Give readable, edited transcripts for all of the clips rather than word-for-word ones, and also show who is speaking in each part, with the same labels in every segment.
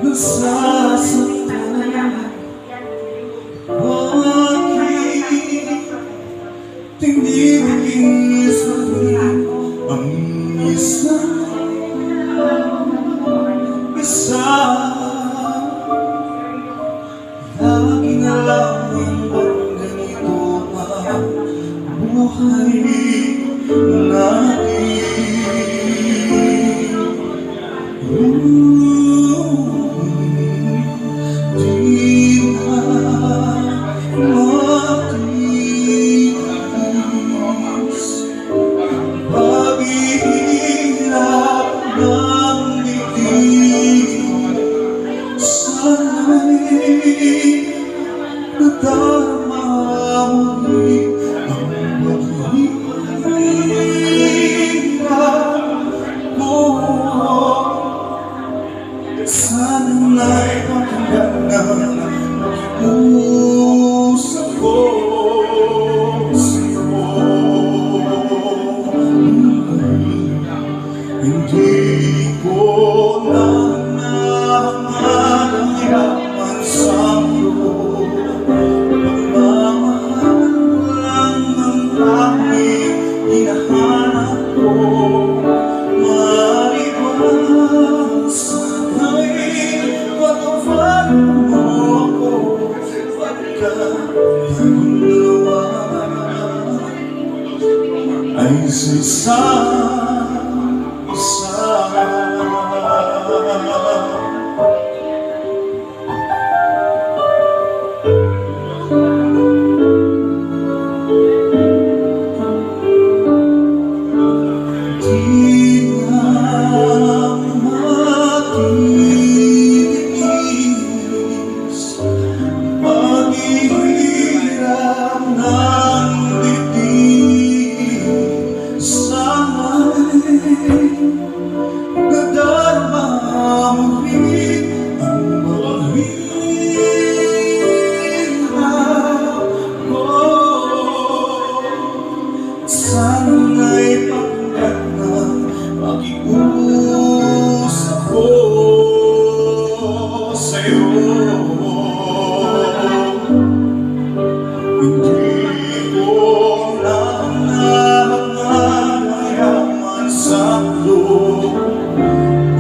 Speaker 1: nasasaktan. Bakit hindi maging sabihin ang isa lagi na lamang bang ganito ang buhay natin. Di na matiis paghihirap ng dibdib. Sana'y nadarama muli ang paghihirap ko. Sana'y pakinggan ng usap ko sa'yo. Hindi ko na nangangahirapan sa'yo. Pagmamahal lang ang tanging hinahanap ko. Maaari ba sana'y patawarin mo ako pagkat tayong dalawa ay isa-isa. Sana'y pakinggan ng pakiusap ko sa'yo. Hindi ko na nangangahirapan sa'yo.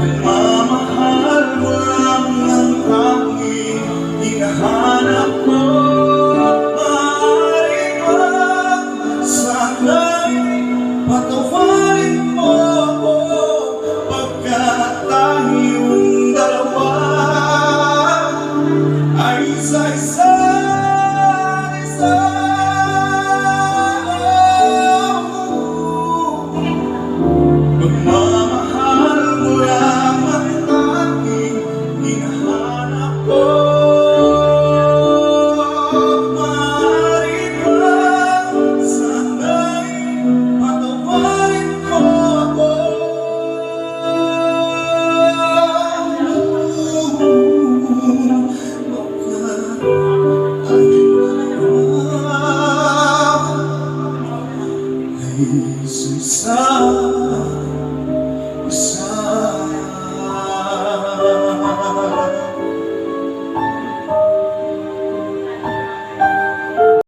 Speaker 1: Pagmamahal mo lang ang tanging hinahanap ko. Patawarin mo ako pagkat tayong dalawa ay isa-isa. Pagmamahal mo lang ang tanging hinahanap ko. Isa-isa